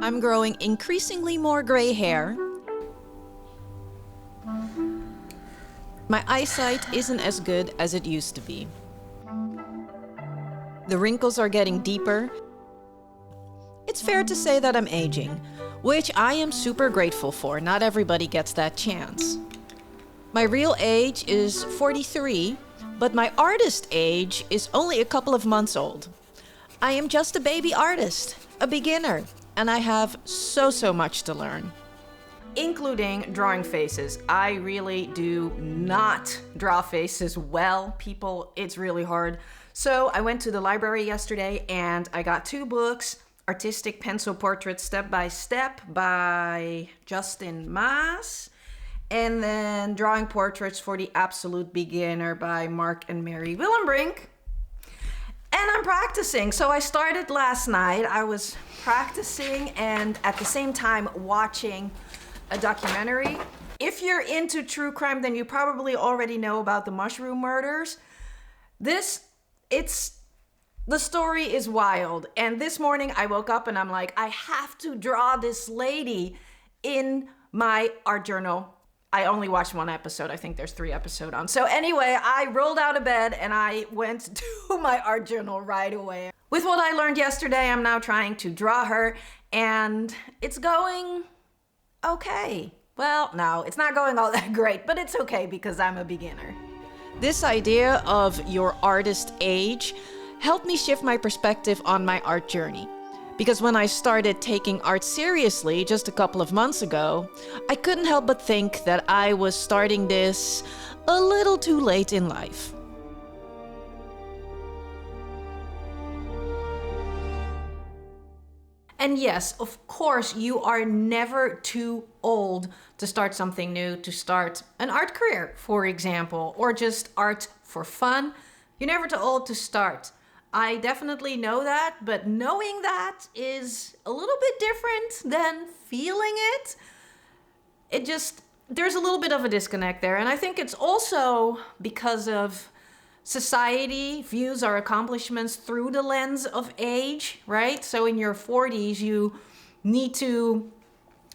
I'm growing increasingly more gray hair. My eyesight isn't as good as it used to be. The wrinkles are getting deeper. It's fair to say that I'm aging, which I am super grateful for. Not everybody gets that chance. My real age is 43, but my artist age is only a couple of months old. I am just a baby artist, a beginner, and I have so much to learn. Including drawing faces. I really do not draw faces well, people. It's really hard. So I went to the library yesterday and I got 2 books, Artistic Pencil Portraits Step by Step by Justin Maas, and then Drawing Portraits for the Absolute Beginner by Mark and Mary Willenbrink. And I'm practicing. So I started last night. I was practicing and at the same time watching a documentary. If you're into true crime, then you probably already know about the mushroom murders. The story is wild. And this morning I woke up and I'm like, I have to draw this lady in my art journal. I only watched 1 episode. I think there's 3 episodes on. So anyway, I rolled out of bed and I went to my art journal right away. With what I learned yesterday, I'm now trying to draw her and it's going okay. Well, no, it's not going all that great, but it's okay because I'm a beginner. This idea of your artist age helped me shift my perspective on my art journey. Because when I started taking art seriously just a couple of months ago, I couldn't help but think that I was starting this a little too late in life. And yes, of course, you are never too old to start something new, to start an art career, for example, or just art for fun. You're never too old to start. I definitely know that, but knowing that is a little bit different than feeling it. There's a little bit of a disconnect there. And I think it's also because of society views our accomplishments through the lens of age, right? So in your 40s, you need to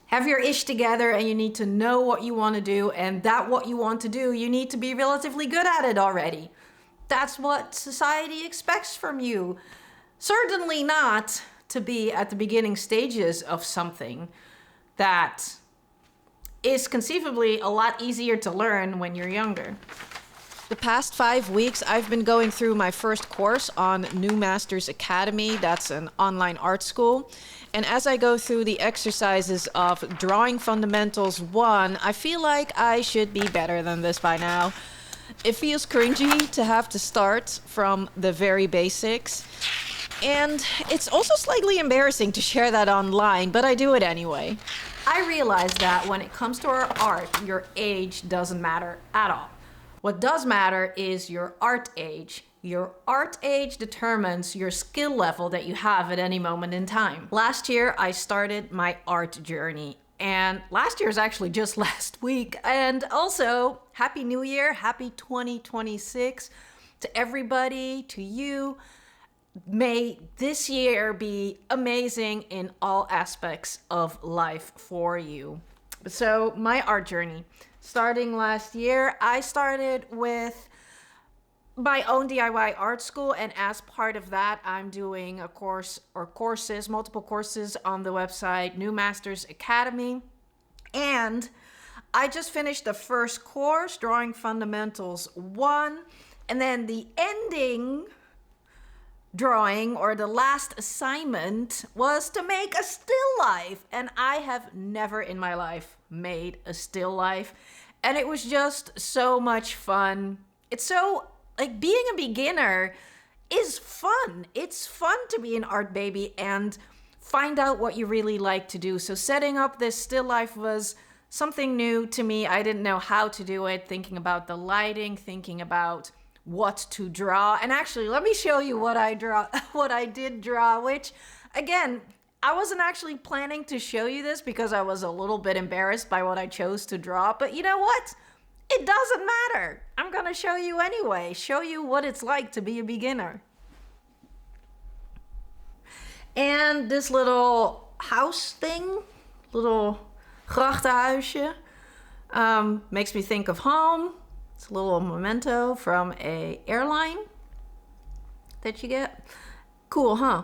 have your ish together and you need to know what you want to do. And that what you want to do, you need to be relatively good at it already. That's what society expects from you. Certainly not to be at the beginning stages of something that is conceivably a lot easier to learn when you're younger. The past 5 weeks, I've been going through my first course on New Masters Academy. That's an online art school. And as I go through the exercises of Drawing Fundamentals 1, I feel like I should be better than this by now. It feels cringy to have to start from the very basics. And it's also slightly embarrassing to share that online, but I do it anyway. I realize that when it comes to our art, your age doesn't matter at all. What does matter is your art age. Your art age determines your skill level that you have at any moment in time. Last year, I started my art journey. And last year is actually just last week. And also, Happy New Year, Happy 2026 to everybody, to you. May this year be amazing in all aspects of life for you. So, my art journey. Starting last year, I started with my own DIY art school, and as part of that, I'm doing a course or courses, multiple courses on the website New Masters Academy. And I just finished the first course, Drawing Fundamentals 1, and then the ending drawing or the last assignment was to make a still life. And I have never in my life made a still life. And it was just so much fun. It's so, like, being a beginner is fun. It's fun to be an art baby and find out what you really like to do. So setting up this still life was something new to me. I didn't know how to do it, thinking about the lighting, thinking about what to draw. And actually, let me show you what I did draw, which again, I wasn't actually planning to show you this because I was a little bit embarrassed by what I chose to draw, but you know what? It doesn't matter. I'm gonna show you anyway, show you what it's like to be a beginner. And this little house thing, little grachtenhuisje. Makes me think of home. It's a little memento from a airline that you get. Cool, huh?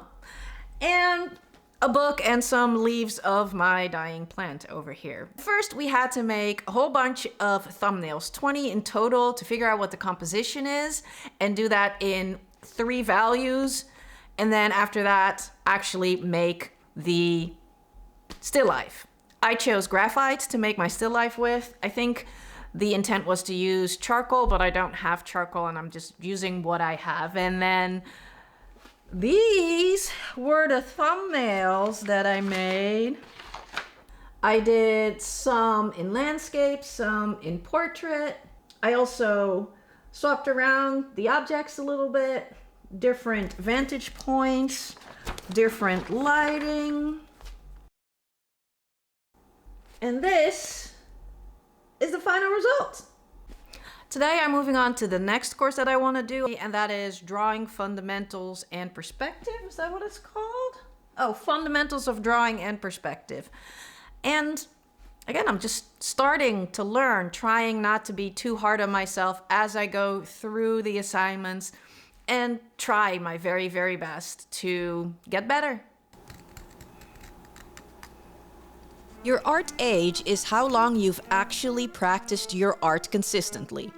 And a book and some leaves of my dying plant over here. First, we had to make a whole bunch of thumbnails, 20 in total, to figure out what the composition is and do that in 3 values. And then after that, actually make the still life. I chose graphite to make my still life with. I think the intent was to use charcoal, but I don't have charcoal and I'm just using what I have. And then these were the thumbnails that I made. I did some in landscape, some in portrait. I also swapped around the objects a little bit, different vantage points, different lighting. And this is the final result. Today I'm moving on to the next course that I want to do, and that is Drawing Fundamentals and Perspective. Is that what it's called? Oh, Fundamentals of Drawing and Perspective. And again, I'm just starting to learn, trying not to be too hard on myself as I go through the assignments and try my very, very best to get better. Your art age is how long you've actually practiced your art consistently.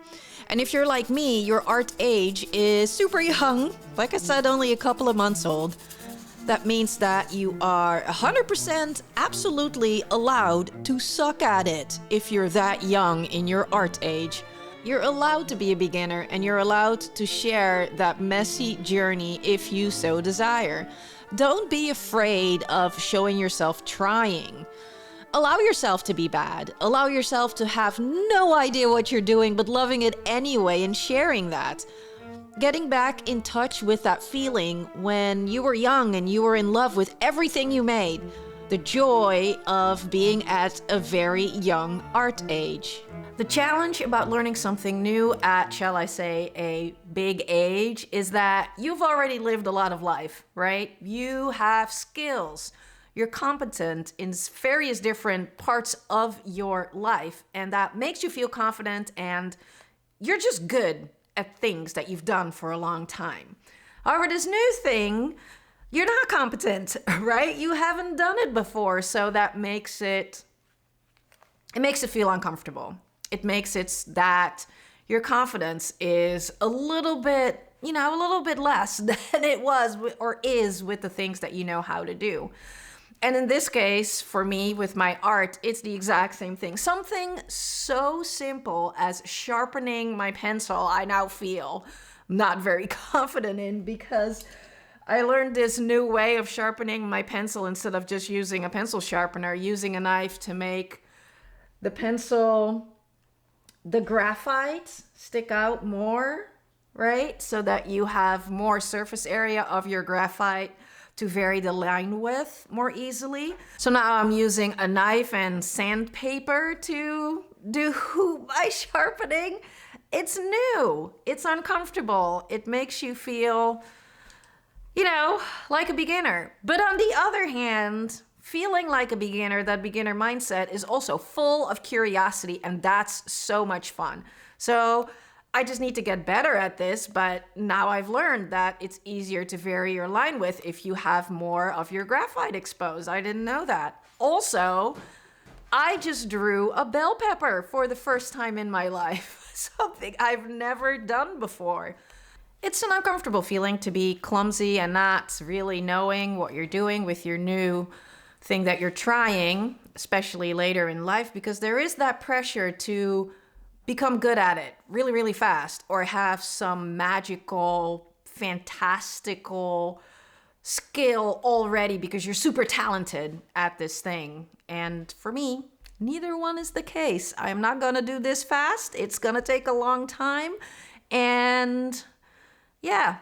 And if you're like me, your art age is super young, like I said, only a couple of months old. That means that you are 100% absolutely allowed to suck at it if you're that young in your art age. You're allowed to be a beginner and you're allowed to share that messy journey if you so desire. Don't be afraid of showing yourself trying. Allow yourself to be bad. Allow yourself to have no idea what you're doing, but loving it anyway and sharing that. Getting back in touch with that feeling when you were young and you were in love with everything you made. The joy of being at a very young art age. The challenge about learning something new at, shall I say, a big age is that you've already lived a lot of life, right? You have skills. You're competent in various different parts of your life, and that makes you feel confident and you're just good at things that you've done for a long time. However, this new thing, you're not competent, right? You haven't done it before, so that makes it feel uncomfortable. It makes it that your confidence is a little bit less than it was or is with the things that you know how to do. And in this case, for me, with my art, it's the exact same thing. Something so simple as sharpening my pencil, I now feel not very confident in because I learned this new way of sharpening my pencil instead of just using a pencil sharpener, using a knife to make the pencil, the graphite stick out more, right? So that you have more surface area of your graphite to vary the line with more easily. So now I'm using a knife and sandpaper to do my sharpening. It's new, it's uncomfortable. It makes you feel, like a beginner. But on the other hand, feeling like a beginner, that beginner mindset is also full of curiosity, and that's so much fun. So I just need to get better at this, but now I've learned that it's easier to vary your line with if you have more of your graphite exposed. I didn't know that. Also, I just drew a bell pepper for the first time in my life, something I've never done before. It's an uncomfortable feeling to be clumsy and not really knowing what you're doing with your new thing that you're trying, especially later in life, because there is that pressure to become good at it really, really fast or have some magical, fantastical skill already because you're super talented at this thing. And for me, neither one is the case. I'm not gonna do this fast. It's gonna take a long time. And yeah,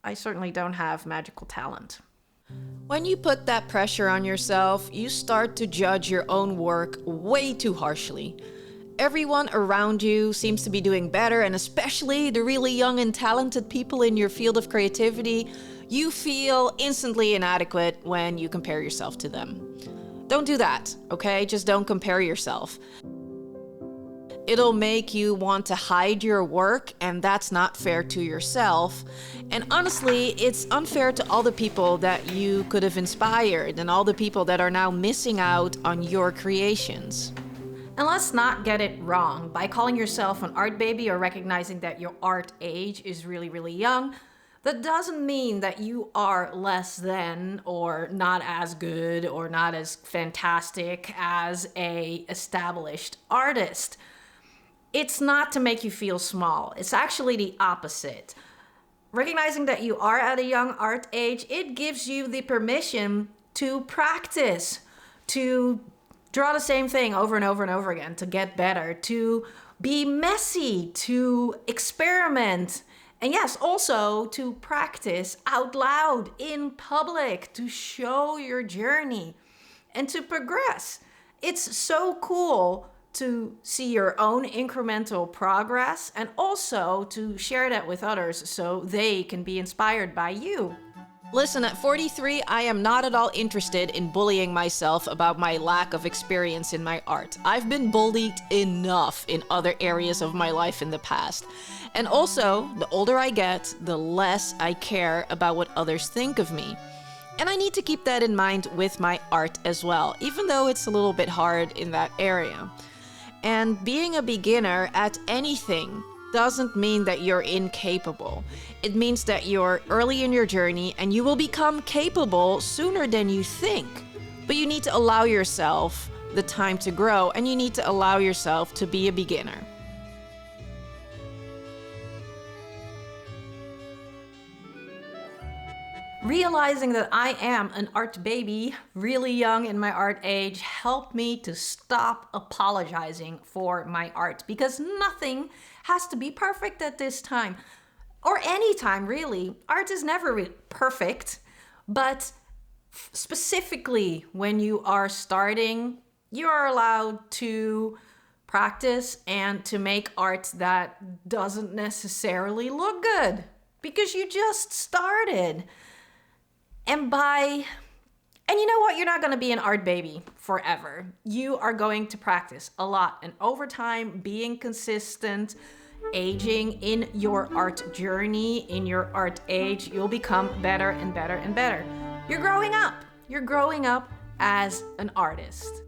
I certainly don't have magical talent. When you put that pressure on yourself, you start to judge your own work way too harshly. Everyone around you seems to be doing better, and especially the really young and talented people in your field of creativity, you feel instantly inadequate when you compare yourself to them. Don't do that, okay? Just don't compare yourself. It'll make you want to hide your work, and that's not fair to yourself. And honestly, it's unfair to all the people that you could have inspired and all the people that are now missing out on your creations. And let's not get it wrong. By calling yourself an art baby or recognizing that your art age is really, really young, that doesn't mean that you are less than or not as good or not as fantastic as a established artist. It's not to make you feel small. It's actually the opposite. Recognizing that you are at a young art age, it gives you the permission to practice, to draw the same thing over and over and over again, to get better, to be messy, to experiment, and yes, also to practice out loud in public, to show your journey and to progress. It's so cool to see your own incremental progress and also to share that with others so they can be inspired by you. Listen, at 43, I am not at all interested in bullying myself about my lack of experience in my art. I've been bullied enough in other areas of my life in the past. And also, the older I get, the less I care about what others think of me. And I need to keep that in mind with my art as well, even though it's a little bit hard in that area. And being a beginner at anything doesn't mean that you're incapable. It means that you're early in your journey and you will become capable sooner than you think. But you need to allow yourself the time to grow, and you need to allow yourself to be a beginner. Realizing that I am an art baby, really young in my art age, helped me to stop apologizing for my art, because nothing has to be perfect at this time, or any time really. Art is never perfect, but specifically when you are starting, you are allowed to practice and to make art that doesn't necessarily look good because you just started. And you know what? You're not going to be an art baby forever. You are going to practice a lot. And over time, being consistent, aging in your art journey, in your art age, you'll become better and better and better. You're growing up. You're growing up as an artist.